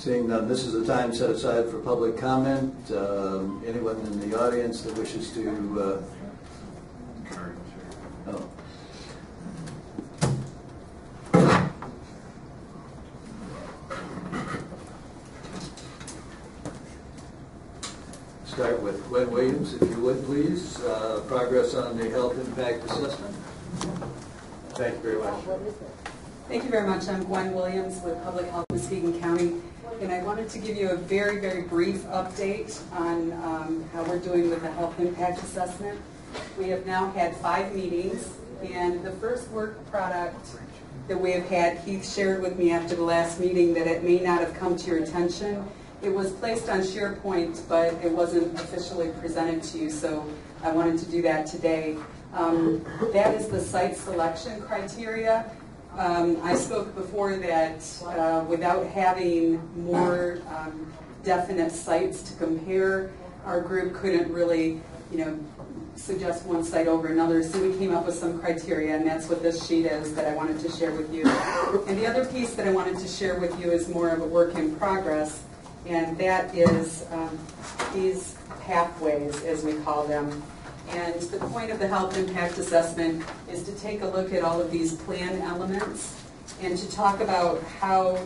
Seeing none, this is a time set aside for public comment. Anyone in the audience that wishes to... oh. Start with Gwen Williams, if you would, please. Progress on the health impact assessment. Thank you very much. Thank you very much. I'm Gwen Williams with Public Health in Muskegon County, and I wanted to give you a very, very brief update on how we're doing with the health impact assessment. We have now had 5 meetings, and the first work product that we have had, Keith shared with me after the last meeting that it may not have come to your attention. It was placed on SharePoint, but it wasn't officially presented to you, so I wanted to do that today. That is the site selection criteria. I spoke before that without having more definite sites to compare, our group couldn't really, suggest one site over another. So we came up with some criteria, and that's what this sheet is that I wanted to share with you. And the other piece that I wanted to share with you is more of a work in progress, and that is these pathways, as we call them. And the point of the health impact assessment is to take a look at all of these plan elements and to talk about how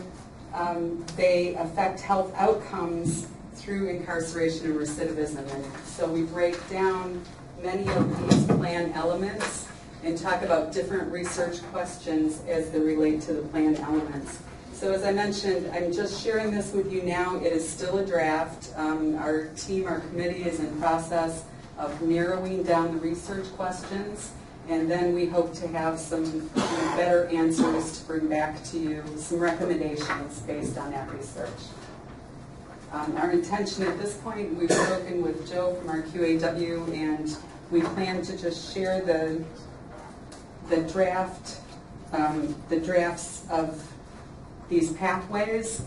they affect health outcomes through incarceration and recidivism. And so we break down many of these plan elements and talk about different research questions as they relate to the plan elements. So as I mentioned, I'm just sharing this with you now. It is still a draft. Our team, our committee is in process of narrowing down the research questions, and then we hope to have some better answers to bring back to you, some recommendations based on that research. Our intention at this point, we've spoken with Joe from our QAW, and we plan to just share the drafts of these pathways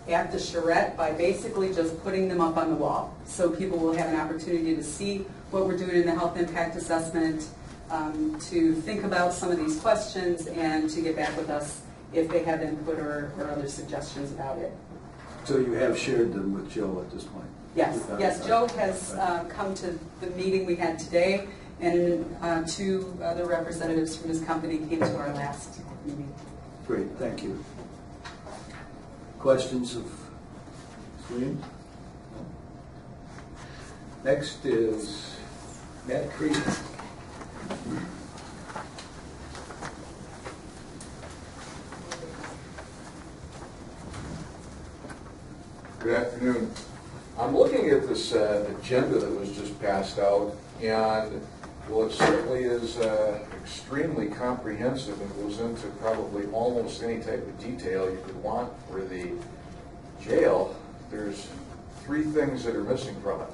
at the charrette by basically just putting them up on the wall. So people will have an opportunity to see what we're doing in the health impact assessment, to think about some of these questions, and to get back with us if they have input or other suggestions about it. So you have shared them with Joe at this point? Yes, yes. Joe has come to the meeting we had today, and 2 other representatives from his company came to our last meeting. Great, thank you. Questions of Williams? Next is Matt Creed. Good afternoon. I'm looking at this agenda that was just passed out, and well, it certainly is extremely comprehensive and goes into probably almost any type of detail you could want for the jail. There's 3 things that are missing from it.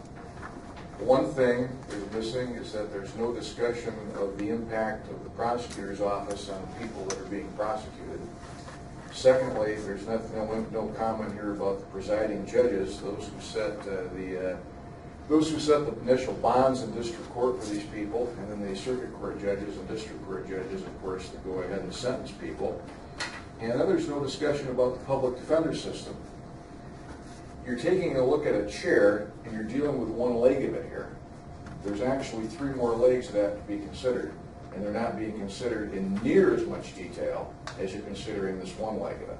The one thing that's missing is that there's no discussion of the impact of the prosecutor's office on the people that are being prosecuted. Secondly, there's no comment here about the presiding judges, those who set the initial bonds in district court for these people, and then the circuit court judges and district court judges, of course, that go ahead and sentence people. And then there's no discussion about the public defender system. You're taking a look at a chair, and you're dealing with one leg of it here. There's actually 3 more legs that have to be considered, and they're not being considered in near as much detail as you're considering this one leg of it.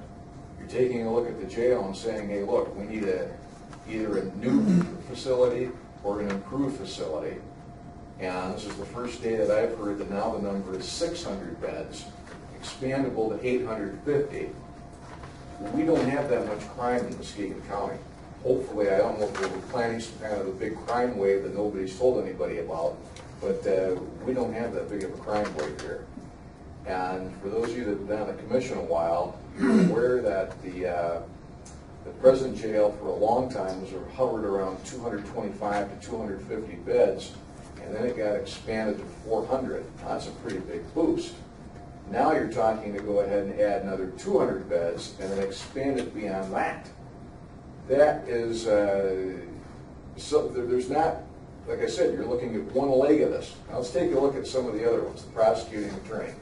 You're taking a look at the jail and saying, hey, look, we need either a new facility or an improved facility. And this is the first day that I've heard that now the number is 600 beds, expandable to 850. Well, we don't have that much crime in Muskegon County. Hopefully, I don't know if we're planning some kind of a big crime wave that nobody's told anybody about, but we don't have that big of a crime wave here. And for those of you that have been on the commission a while, you're aware that the present jail for a long time was hovered around 225 to 250 beds, and then it got expanded to 400. That's a pretty big boost. Now you're talking to go ahead and add another 200 beds and then expand it beyond that. That is, so there's not, like I said, you're looking at one leg of this. Now let's take a look at some of the other ones. The prosecuting attorney.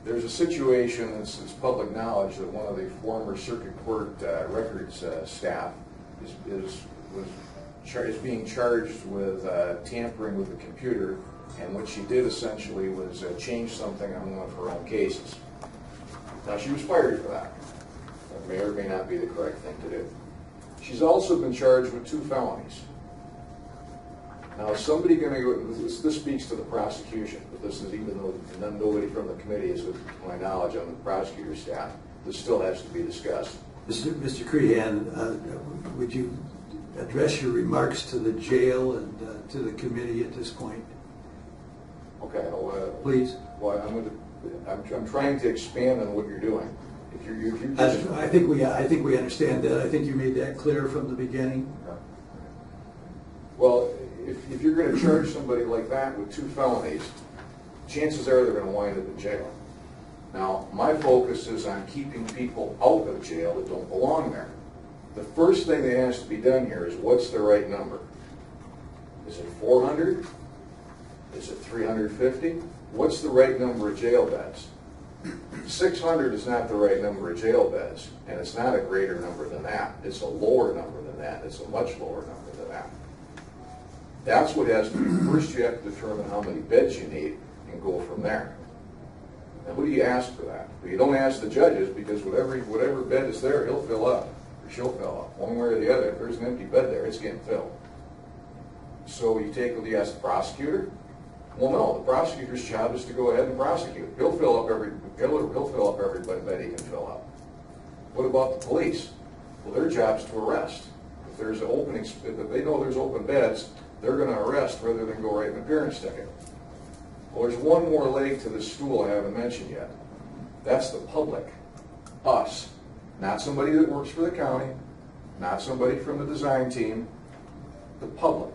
There's a situation, it's public knowledge, that one of the former circuit court records staff is being charged with tampering with the computer, and what she did essentially was change something on one of her own cases. Now, she was fired for that. That may or may not be the correct thing to do. She's also been charged with 2 felonies. Now, is somebody going to go, this speaks to the prosecution, but this is, even though nobody from the committee is, to my knowledge, on the prosecutor's staff, this still has to be discussed. Mr. Crehan, would you address your remarks to the jail and to the committee at this point? Okay, please. Well, I'm trying to expand on what you're doing. If you're just, I think we understand that. I think you made that clear from the beginning. Well, if you're going to charge somebody like that with 2 felonies, chances are they're going to wind up in jail. Now, my focus is on keeping people out of jail that don't belong there. The first thing that has to be done here is, what's the right number? Is it 400? Is it 350? What's the right number of jail beds? 600 is not the right number of jail beds, and it's not a greater number than that. It's a lower number than that. It's a much lower number than that. That's what has to be. First, you have to determine how many beds you need and go from there. Now, who do you ask for that? Well, you don't ask the judges, because whatever bed is there, he'll fill up, or she'll fill up, one way or the other. If there's an empty bed there, it's getting filled. So you ask the prosecutor? Well, no, the prosecutor's job is to go ahead and prosecute. He'll fill up every bed he can fill up. What about the police? Well, their job is to arrest. If there's an opening, if they know there's open beds, they're going to arrest rather than go write an appearance ticket. Well, there's one more leg to this stool I haven't mentioned yet. That's the public, us. Not somebody that works for the county, not somebody from the design team, the public.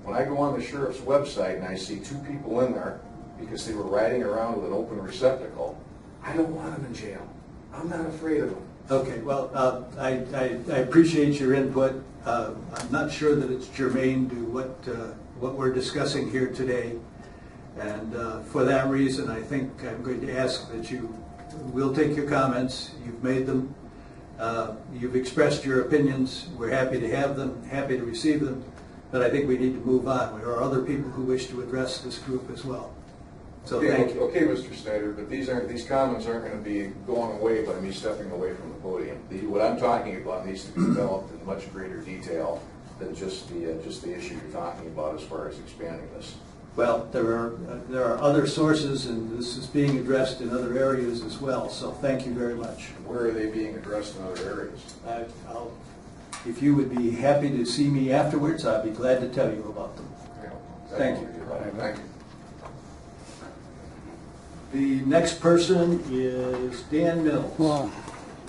When I go on the sheriff's website and I see 2 people in there because they were riding around with an open receptacle, I don't want them in jail. I'm not afraid of them. Okay, well, I appreciate your input. I'm not sure that it's germane to what we're discussing here today. And for that reason, I think I'm going to ask that you will take your comments. You've made them. You've expressed your opinions. We're happy to have them, happy to receive them. But I think we need to move on. There are other people who wish to address this group as well. So okay, thank you. Okay, Mr. Snyder, but these comments aren't going to be going away by me stepping away from the podium. What I'm talking about needs to be developed in much greater detail than just the issue you're talking about as far as expanding this. Well, there are other sources, and this is being addressed in other areas as well. So thank you very much. Where are they being addressed in other areas? If you would be happy to see me afterwards, I'd be glad to tell you about them. Yeah, Thank you. Thank you. The next person is Dan Mills. Well,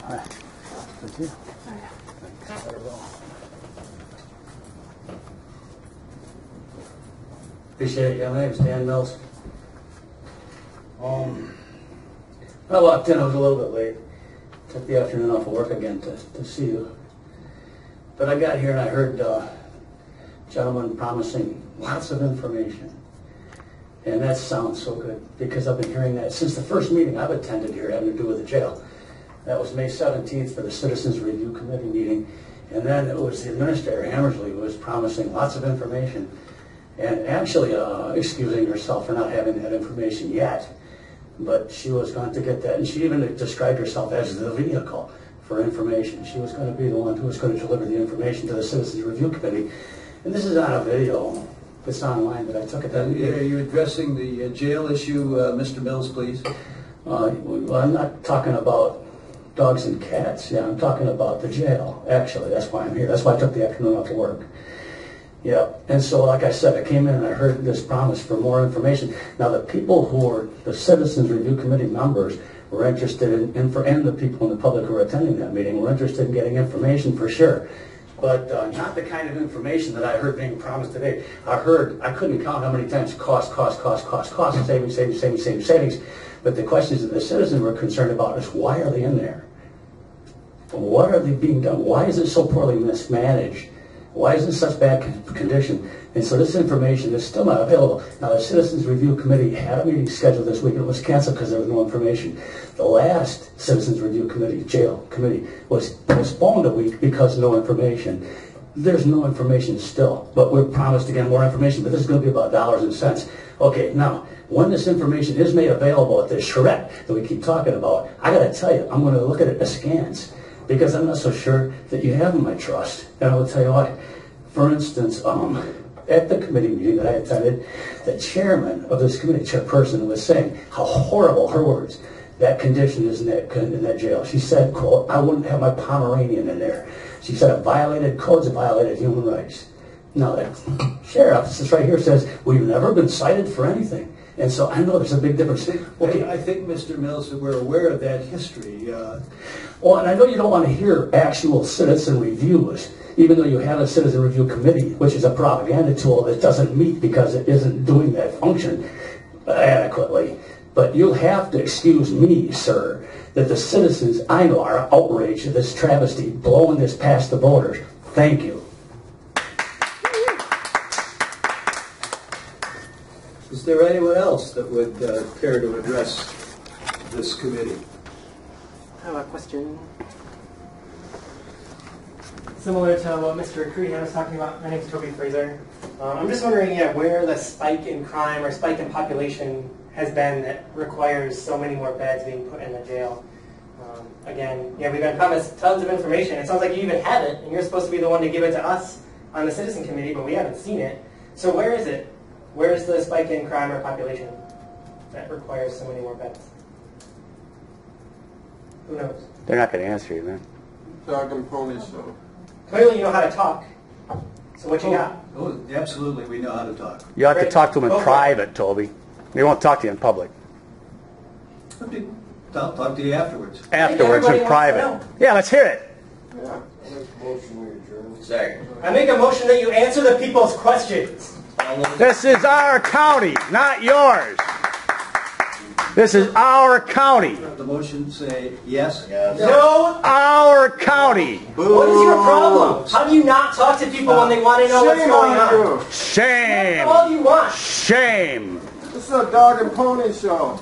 hi. Thank you. Appreciate it. Yeah, my name is Dan Mills. I walked in, I was a little bit late. Took the afternoon off of work again to see you. But I got here and I heard a gentleman promising lots of information. And that sounds so good, because I've been hearing that since the first meeting I've attended here having to do with the jail. That was May 17th for the Citizens Review Committee meeting. And then it was the Administrator Hammersley who was promising lots of information and actually excusing herself for not having that information yet. But she was going to get that, and she even described herself as the vehicle for information. She was going to be the one who was going to deliver the information to the Citizens Review Committee. And this is on a video. It's online, but I took it. Are you addressing the jail issue, Mr. Mills, please? Well, I'm not talking about dogs and cats. Yeah, I'm talking about the jail, actually. That's why I'm here. That's why I took the afternoon off to work. Yeah, and so like I said, I came in and I heard this promise for more information. Now, the people who were the Citizens Review Committee members were interested in, and the people in the public who were attending that meeting were interested in getting information for sure. But not the kind of information that I heard being promised today. I couldn't count how many times cost, savings. But the questions that the citizens were concerned about is, why are they in there? What are they being done? Why is it so poorly mismanaged? Why is it in such bad condition? And so this information is still not available. Now, the Citizens Review Committee had a meeting scheduled this week, and it was canceled because there was no information. The last Citizens Review Committee, jail committee, was postponed a week because no information. There's no information still, but we're promised again more information, but this is going to be about dollars and cents. Okay, now, when this information is made available at this charrette that we keep talking about, I got to tell you, I'm going to look at it askance, because I'm not so sure that you have my trust. And I will tell you what, for instance, at the committee meeting that I attended, the chairman of this committee, chairperson, was saying how horrible, her words, that condition is in that jail. She said, quote, I wouldn't have my Pomeranian in there. She said it violated codes, it violated human rights. Now, that sheriff, this right here says, we've never been cited for anything. And so I know there's a big difference. Okay, I think, Mr. Mills, that we're aware of that history. Well, and I know you don't want to hear actual citizen reviews, even though you have a citizen review committee, which is a propaganda tool that doesn't meet because it isn't doing that function adequately. But you'll have to excuse me, sir, that the citizens I know are outraged at this travesty, blowing this past the voters. Thank you. Is there anyone else that would care to address this committee? I have a question. Similar to what Mr. Crehan was talking about, my name is Toby Fraser. I'm just wondering where the spike in crime or spike in population has been that requires so many more beds being put in the jail. Again, we've been promised tons of information. It sounds like you even have it, and you're supposed to be the one to give it to us on the citizen committee, but we haven't seen it. So where is it? Where's the spike in crime or population that requires so many more beds? Who knows? They're not going to answer you, man. Dog and pony show. Clearly you know how to talk. So what you got? Oh, absolutely, we know how to talk. You have to Great. talk to them in Okay. private, Toby. They won't talk to you in public. Okay, I'll talk to you afterwards. Afterwards, everybody in wants to private. know. Yeah, let's hear it. Yeah. I make a motion we adjourn. Second. I make a motion that you answer the people's questions. This is our county, not yours. This is our county. The motion say yes? No. Our county. What is your problem? How do you not talk to people when they want to know what's Shame going on on? you. Shame. All you want. Shame. This is a dog and pony show.